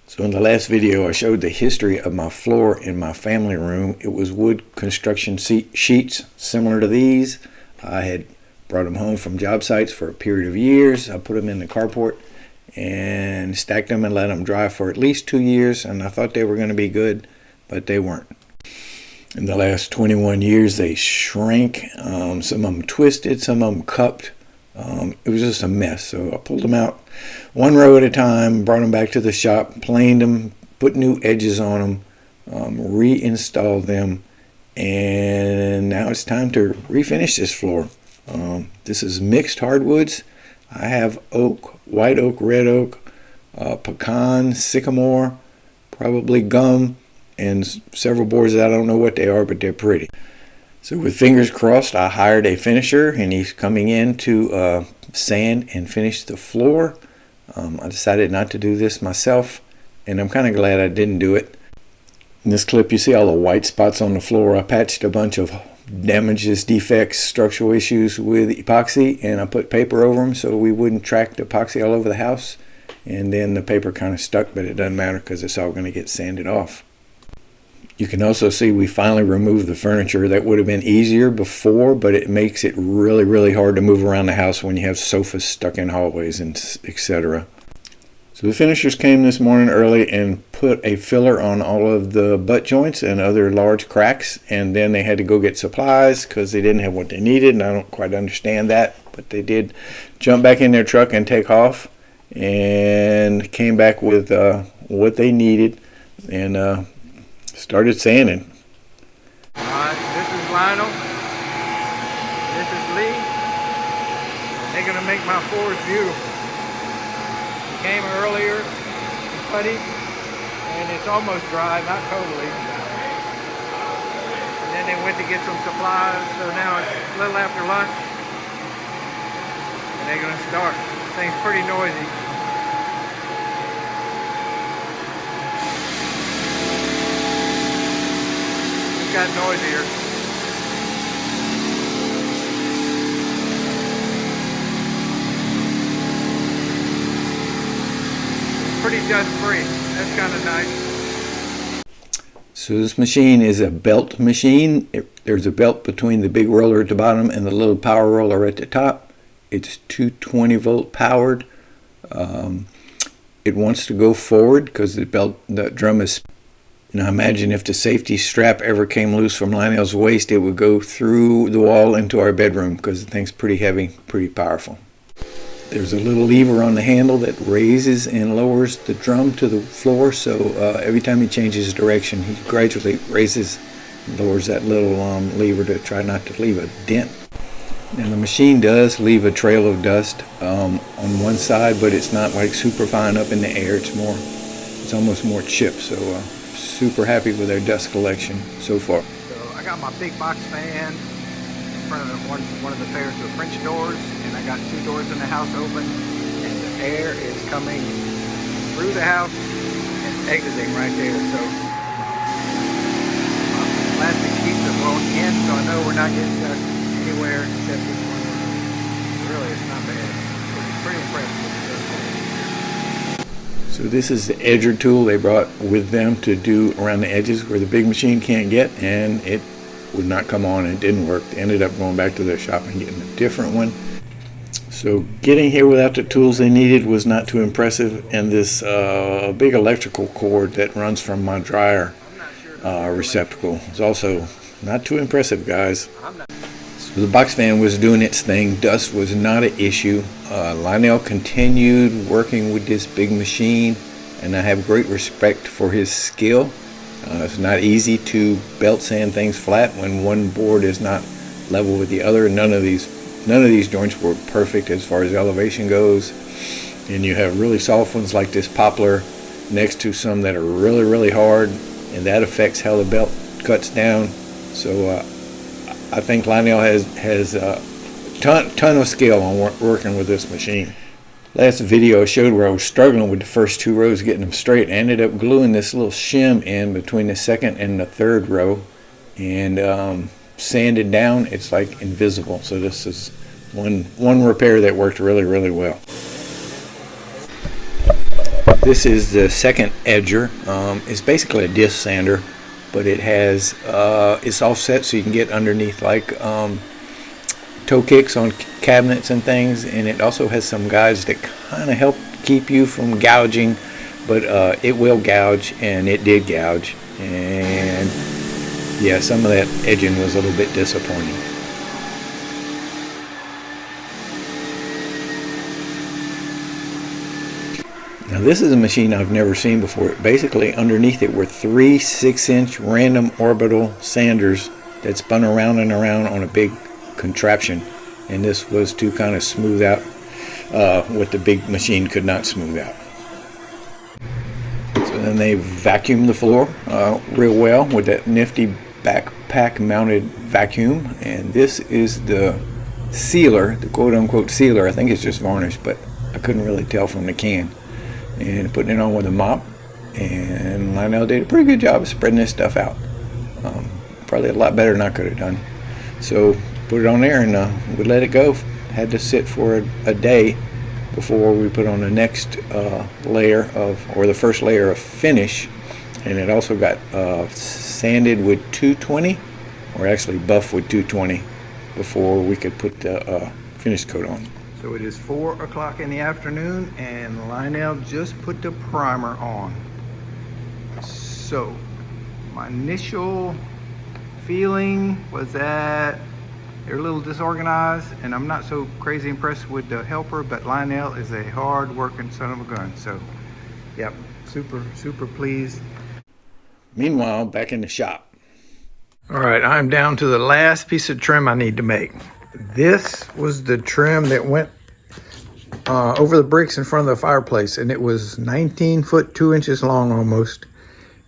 So in the last video I showed the history of my floor in my family room. It was wood construction sheets similar to these. I had brought them home from job sites for a period of years. I put them in the carport and stacked them and let them dry for at least 2 years, and I thought they were going to be good, but they weren't. In the last 21 years they shrank. Some of them twisted, some of them cupped. It was just a mess. So I pulled them out one row at a time, brought them back to the shop, planed them, put new edges on them, reinstalled them, and now it's time to refinish this floor. This is mixed hardwoods. I have oak, white oak, red oak, pecan, sycamore, probably gum, and several boards that I don't know what they are, but they're pretty. So with fingers crossed, I hired a finisher, and he's coming in to sand and finish the floor. I decided not to do this myself, and I'm kind of glad I didn't do it. In this clip, you see all the white spots on the floor. I patched a bunch of damages, defects, structural issues with epoxy, and I put paper over them so we wouldn't track the epoxy all over the house. And then the paper kind of stuck, but it doesn't matter because it's all going to get sanded off. You can also see we finally removed the furniture. That would have been easier before, but it makes it really, really hard to move around the house when you have sofas stuck in hallways and etc. So the finishers came this morning early and put a filler on all of the butt joints and other large cracks, and then they had to go get supplies because they didn't have what they needed, and I don't quite understand that, but they did jump back in their truck and take off and came back with what they needed and started sanding. Alright, this is Lionel. This is Lee. They're going to make my floors beautiful. Came earlier, putty, and it's almost dry, not totally. And then they went to get some supplies, so now it's a little after lunch. And they're going to start. This thing's pretty noisy. Got noisier. Pretty dust free. That's kind of nice. So this machine is a belt machine. There's a belt between the big roller at the bottom and the little power roller at the top. It's 220 volt powered. It wants to go forward because the drum is. Now imagine if the safety strap ever came loose from Lionel's waist, it would go through the wall into our bedroom because the thing's pretty heavy, pretty powerful. There's a little lever on the handle that raises and lowers the drum to the floor, so every time he changes direction, he gradually raises and lowers that little lever to try not to leave a dent. And the machine does leave a trail of dust on one side, but it's not like super fine up in the air. It's almost more chipped, so super happy with their dust collection so far. So I got my big box fan in front of one of the pairs of French doors, and I got 2 doors in the house open, and the air is coming through the house and exiting right there. So plastic keeps it blowing in, so I know we're not getting dust anywhere except this one. Really, it's not bad. It's pretty impressive with the dust. So this is the edger tool they brought with them to do around the edges where the big machine can't get, and it would not come on. It didn't work. They ended up going back to their shop and getting a different one. So getting here without the tools they needed was not too impressive, and this big electrical cord that runs from my dryer receptacle is also not too impressive, guys. So the box fan was doing its thing. Dust was not an issue. Lionel continued working with this big machine, and I have great respect for his skill. It's not easy to belt sand things flat when one board is not level with the other. None of these joints were perfect as far as elevation goes, and you have really soft ones like this poplar next to some that are really, really hard, and that affects how the belt cuts down. So I think Lionel has a ton of skill on working with this machine. Last video I showed where I was struggling with the first 2 rows getting them straight. I ended up gluing this little shim in between the second and the third row and sanded down. It's like invisible. So this is one repair that worked really, really well. This is the second edger. It's basically a disc sander, but it has it's offset so you can get underneath like toe kicks on cabinets and things, and it also has some guides that kind of help keep you from gouging, but it will gouge, and it did gouge, and yeah, some of that edging was a little bit disappointing. Now this is a machine I've never seen before. Basically underneath it were 3 6-inch random orbital sanders that spun around and around on a big contraption, and this was to kind of smooth out what the big machine could not smooth out. So then they vacuumed the floor real well with that nifty backpack mounted vacuum, and this is the sealer, the quote-unquote sealer. I think it's just varnish, but I couldn't really tell from the can. And putting it on with a mop, and Lionel did a pretty good job of spreading this stuff out. Probably a lot better than I could have done. So put it on there, and we let it go. Had to sit for a day before we put on the next layer of, or the first layer of finish, and it also got sanded with 220, or actually buffed with 220, before we could put the finish coat on. So it is 4 o'clock in the afternoon, and Lionel just put the primer on. So my initial feeling was that they're a little disorganized, and I'm not so crazy impressed with the helper, but Lionel is a hard working son of a gun. So yep, super pleased. Meanwhile, back in the shop. All right, I'm down to the last piece of trim I need to make. This was the trim that went over the bricks in front of the fireplace, and it was 19 foot 2 inches long almost,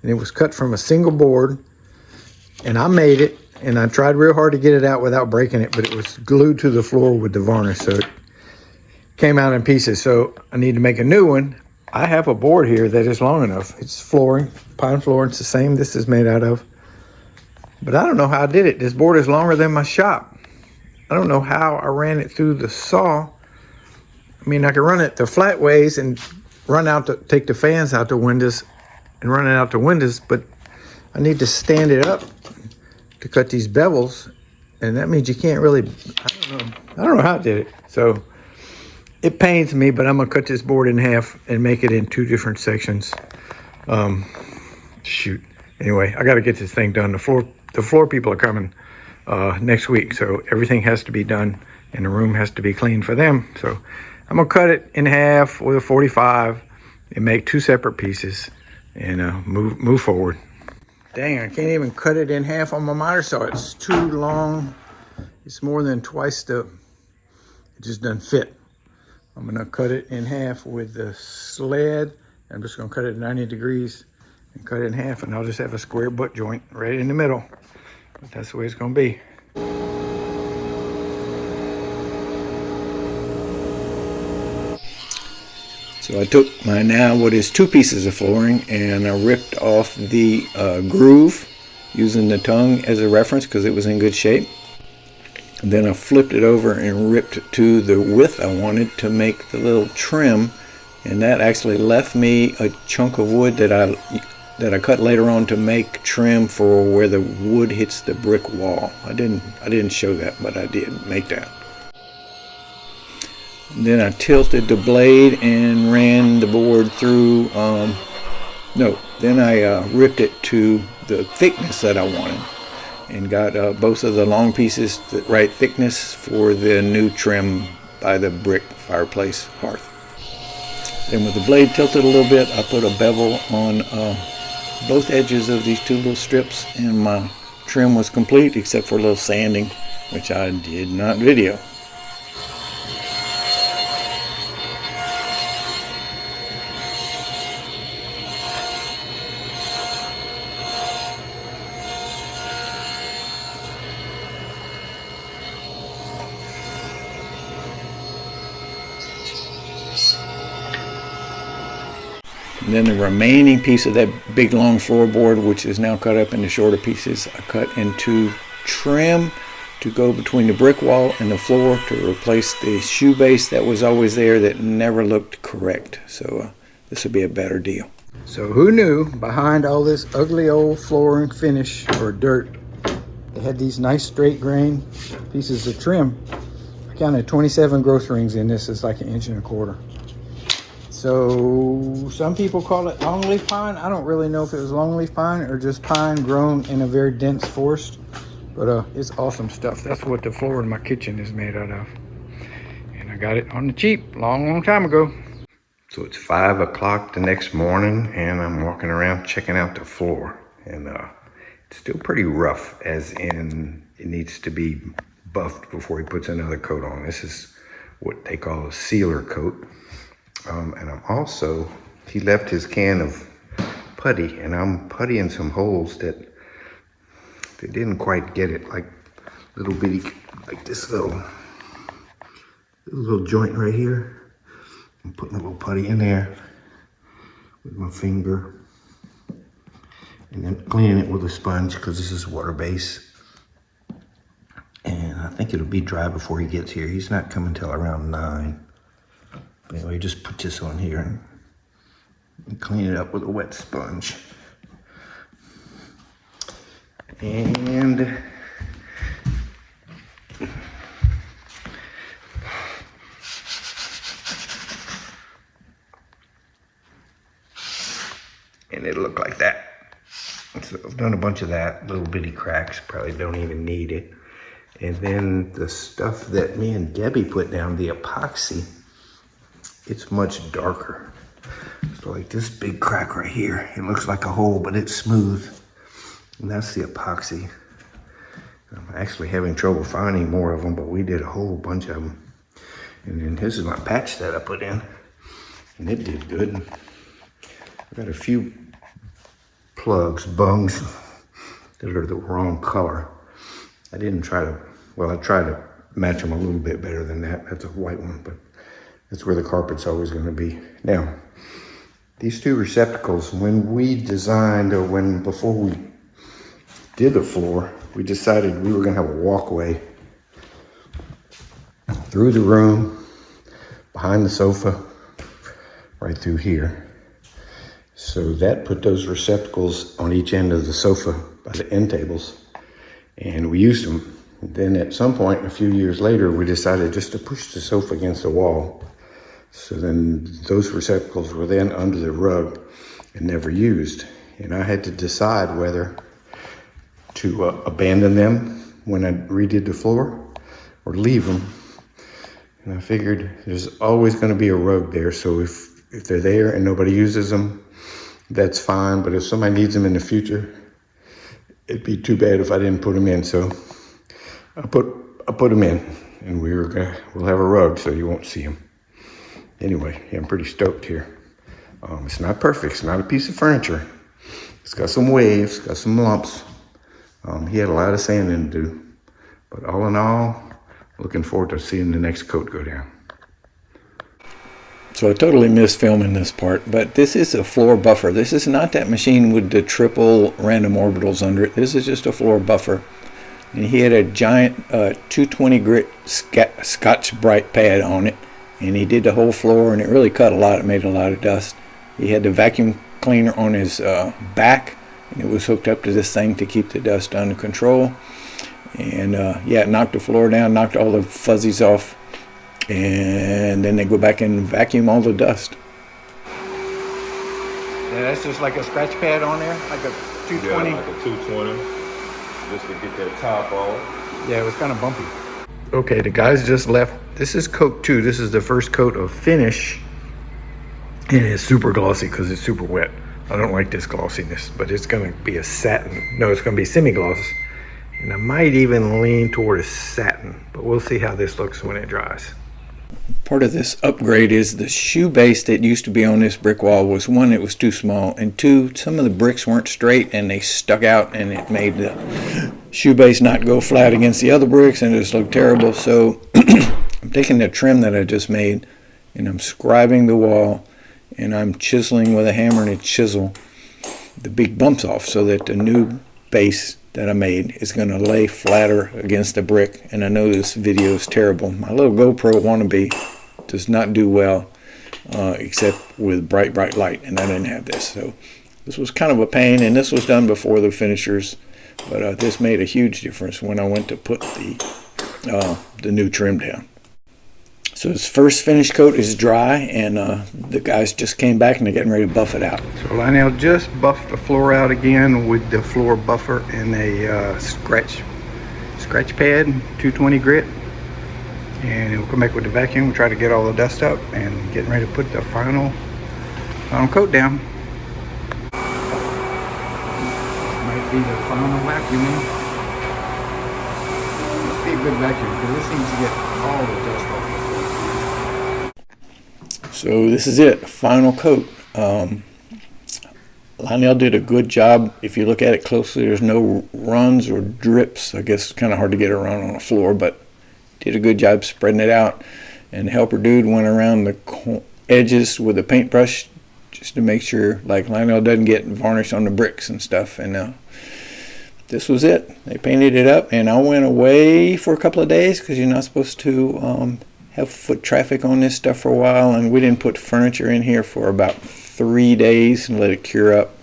and it was cut from a single board, and I made it, and I tried real hard to get it out without breaking it, but it was glued to the floor with the varnish, so it came out in pieces. So I need to make a new one. I have a board here that is long enough. It's flooring, pine flooring. It's the same this is made out of, but I don't know how I did it. This board is longer than my shop. I don't know how I ran it through the saw. I mean, I could run it the flat ways and take the fans out the windows and run it out the windows, but I need to stand it up to cut these bevels, and that means you can't really, I don't know how I did it. So it pains me, but I'm gonna cut this board in half and make it in 2 different sections. Shoot. Anyway, I gotta get this thing done. The floor people are coming next week, so everything has to be done, and the room has to be clean for them. So I'm gonna cut it in half with a 45 and make 2 separate pieces, and move forward. Dang, I can't even cut it in half on my miter saw. It's too long. It's more than twice it just doesn't fit. I'm gonna cut it in half with the sled. I'm just gonna cut it 90 degrees and cut it in half, and I'll just have a square butt joint right in the middle. But that's the way it's gonna be. So I took my now what is 2 pieces of flooring, and I ripped off the groove using the tongue as a reference because it was in good shape. And then I flipped it over and ripped to the width I wanted to make the little trim, and that actually left me a chunk of wood that I cut later on to make trim for where the wood hits the brick wall. I didn't show that, but I did make that. And then I tilted the blade and ran the board through. Then I ripped it to the thickness that I wanted, and got both of the long pieces the right thickness for the new trim by the brick fireplace hearth. Then with the blade tilted a little bit, I put a bevel on both edges of these 2 little strips, and my trim was complete except for a little sanding, which I did not video. And then the remaining piece of that big long floorboard, which is now cut up into shorter pieces, I cut into trim to go between the brick wall and the floor to replace the shoe base that was always there that never looked correct. So this would be a better deal. So who knew behind all this ugly old flooring finish or dirt, they had these nice straight grain pieces of trim. I counted 27 growth rings in this. It's like 1.25 inches. So some people call it longleaf pine. I don't really know if it was longleaf pine or just pine grown in a very dense forest, but it's awesome stuff. That's what the floor in my kitchen is made out of. And I got it on the cheap long time ago. So it's 5 o'clock the next morning, and I'm walking around checking out the floor. And it's still pretty rough, as in it needs to be buffed before he puts another coat on. This is what they call a sealer coat. And I'm also, he left his can of putty, and I'm puttying some holes that they didn't quite get it, like little bitty, like this little joint right here. I'm putting a little putty in there with my finger, and then cleaning it with a sponge because this is water based. And I think it'll be dry before he gets here. He's not coming till around 9. But anyway, just put this on here and clean it up with a wet sponge. And it'll look like that. So I've done a bunch of that, little bitty cracks, probably don't even need it. And then the stuff that me and Debbie put down, the epoxy, it's much darker. So like this big crack right here, it looks like a hole, but it's smooth. And that's the epoxy. I'm actually having trouble finding more of them, but we did a whole bunch of them. And then this is my patch that I put in, and it did good. I got a few plugs, bungs, that are the wrong color. I didn't try to, well, I tried to match them a little bit better than that. That's a white one, but that's where the carpet's always going to be. Now, these two receptacles, when we designed, or before we did the floor, we decided we were going to have a walkway through the room, behind the sofa, right through here. So that put those receptacles on each end of the sofa by the end tables, and we used them. Then at some point, a few years later, we decided just to push the sofa against the wall. So then those receptacles were then under the rug and never used. And I had to decide whether to abandon them when I redid the floor or leave them. And I figured there's always going to be a rug there. So if they're there and nobody uses them, that's fine. But if somebody needs them in the future, it'd be too bad if I didn't put them in. So I put them in, and we'll have a rug so you won't see them. Anyway, yeah, I'm pretty stoked here. It's not perfect. It's not a piece of furniture. It's got some waves, got some lumps. He had a lot of sanding to do. But all in all, looking forward to seeing the next coat go down. So I totally missed filming this part, but this is a floor buffer. This is not that machine with the triple random orbitals under it. This is just a floor buffer. And he had a giant 220 grit Scotch-Brite pad on it. And he did the whole floor, and it really cut a lot. It made a lot of dust. He had the vacuum cleaner on his back, and it was hooked up to this thing to keep the dust under control. And yeah, it knocked the floor down, knocked all the fuzzies off, and then they go back and vacuum all the dust. Yeah, that's just like a scratch pad on there, like a 220. Yeah, like a 220, just to get that top off. Yeah, it was kind of bumpy. Okay, the guys just left. This is coat 2. This is the first coat of finish, and it's super glossy because it's super wet. I don't like this glossiness, but it's going to be a satin. No, it's going to be semi-gloss, and I might even lean toward a satin, but we'll see how this looks when it dries. Part of this upgrade is the shoe base that used to be on this brick wall was, one, it was too small, and two, some of the bricks weren't straight and they stuck out, and it made the shoe base not go flat against the other bricks, and it just looked terrible. So I'm taking the trim that I just made, and I'm scribing the wall, and I'm chiseling with a hammer and a chisel the big bumps off so that the new base that I made is going to lay flatter against the brick. And I know this video is terrible. My little GoPro wannabe does not do well except with bright light, and I didn't have this. So this was kind of a pain, and this was done before the finishers, but this made a huge difference when I went to put the new trim down. So this first finish coat is dry, and the guys just came back and they're getting ready to buff it out. So Lionel just buffed the floor out again with the floor buffer and a scratch pad, 220 grit. And we'll come back with the vacuum, we'll try to get all the dust up, and getting ready to put the final coat down. Might be the final vacuuming. Must be a good vacuum because this seems to get all the dust off. So this is it, final coat. Lionel did a good job. If you look at it closely, there's no runs or drips. I guess it's kind of hard to get around on the floor, but did a good job spreading it out. And the helper dude went around the edges with a paintbrush just to make sure, like, Lionel doesn't get varnish on the bricks and stuff. And this was it. They painted it up, and I went away for a couple of days because you're not supposed to have foot traffic on this stuff for a while, and we didn't put furniture in here for about 3 days and let it cure up.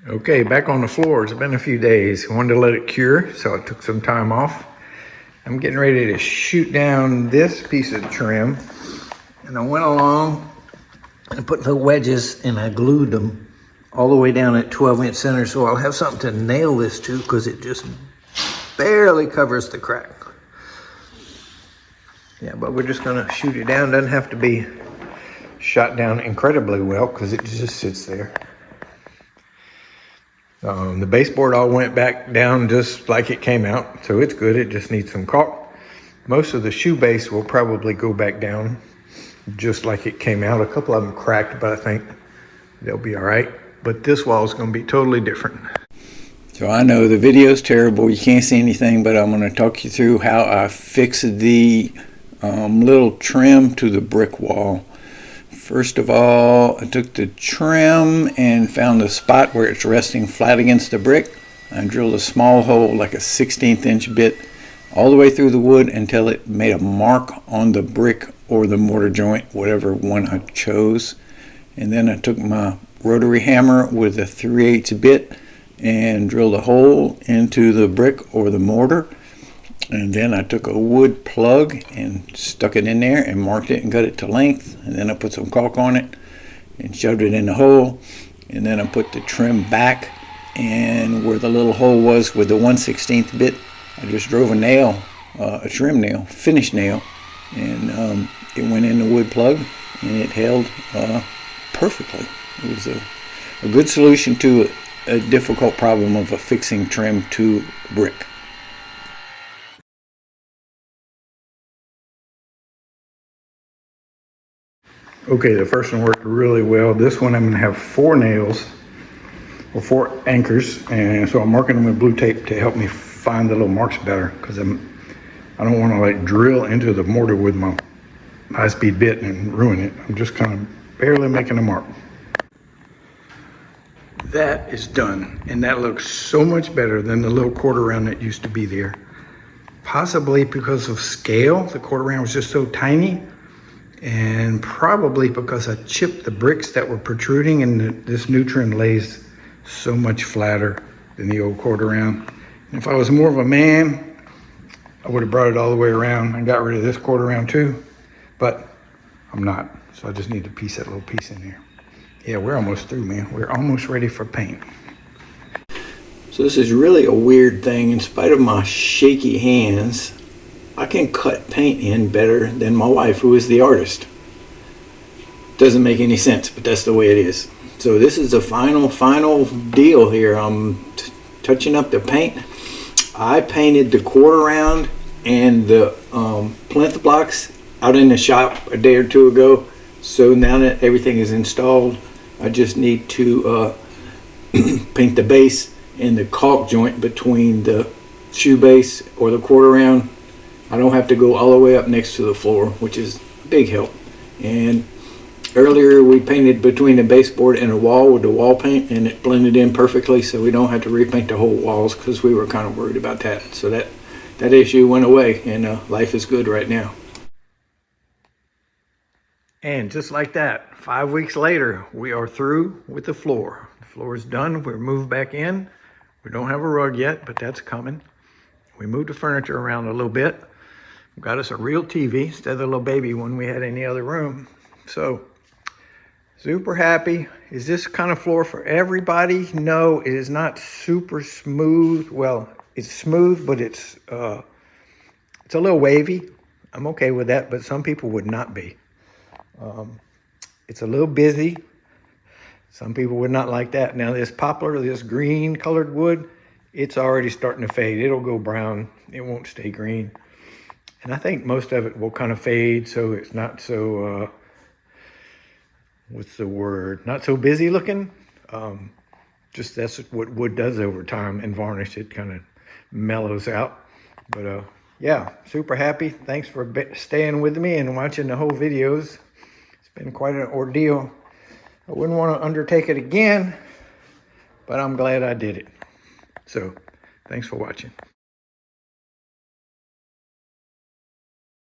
Okay, back on the floor. It's been a few days. I wanted to let it cure, so I took some time off. I'm getting ready to shoot down this piece of trim, and I went along and put the wedges and I glued them all the way down at 12-inch center, so I'll have something to nail this to because it just barely covers the crack. Yeah, but we're just gonna shoot it down. Doesn't have to be shot down incredibly well because it just sits there. The baseboard all went back down just like it came out, so it's good. It just needs some caulk. Most of the shoe base will probably go back down just like it came out. A couple of them cracked, but I think they'll be all right. But this wall is gonna be totally different. So I know the video's terrible, you can't see anything, but I'm gonna talk you through how I fixed the little trim to the brick wall. First of all, I took the trim and found the spot where it's resting flat against the brick. I drilled a small hole, like a 1/16 inch bit, all the way through the wood until it made a mark on the brick or the mortar joint, whatever one I chose. And then I took my rotary hammer with a 3/8 bit and drilled a hole into the brick or the mortar. And then I took a wood plug and stuck it in there and marked it and cut it to length. And then I put some caulk on it and shoved it in the hole. And then I put the trim back, and where the little hole was with the 1/16 bit, I just drove a nail, a trim nail, finish nail, and it went in the wood plug and it held perfectly. It was a good solution to a difficult problem of affixing trim to brick. Okay, the first one worked really well. This one I'm gonna have 4 nails, or 4 anchors, and so I'm marking them with blue tape to help me find the little marks better, because I don't want to like drill into the mortar with my high-speed bit and ruin it. I'm just kind of barely making a mark. That is done, and that looks so much better than the little quarter round that used to be there. Possibly because of scale, the quarter round was just so tiny, and probably because I chipped the bricks that were protruding, and this new trim lays so much flatter than the old quarter round. And if I was more of a man, I would have brought it all the way around and got rid of this quarter round too, but I'm not, so I just need to piece that little piece in there. Yeah, we're almost through, man. We're almost ready for paint. So this is really a weird thing. In spite of my shaky hands, I can cut paint in better than my wife, who is the artist. Doesn't make any sense, but that's the way it is. So this is the final deal here. I'm touching up the paint. I painted the quarter round and the plinth blocks out in the shop a day or two ago. So now that everything is installed, I just need to paint the base and the caulk joint between the shoe base or the quarter round. I don't have to go all the way up next to the floor, which is a big help. And earlier we painted between the baseboard and the wall with the wall paint, and it blended in perfectly, so we don't have to repaint the whole walls because we were kind of worried about that. So that issue went away, and life is good right now. And just like that, 5 weeks later, we are through with the floor. The floor is done. We're moved back in. We don't have a rug yet, but that's coming. We moved the furniture around a little bit. Got us a real TV instead of the little baby one we had in the other room. So, super happy. Is this kind of floor for everybody? No, it is not super smooth. Well, it's smooth, but it's a little wavy. I'm okay with that, but some people would not be. It's a little busy. Some people would not like that. Now this poplar, this green colored wood, it's already starting to fade. It'll go brown. It won't stay green. And I think most of it will kind of fade, so it's not so, what's the word? Not so busy looking. Just that's what wood does over time, and varnish, it kind of mellows out. But yeah, super happy. Thanks for staying with me and watching the whole videos. It's been quite an ordeal. I wouldn't want to undertake it again, but I'm glad I did it. So, thanks for watching.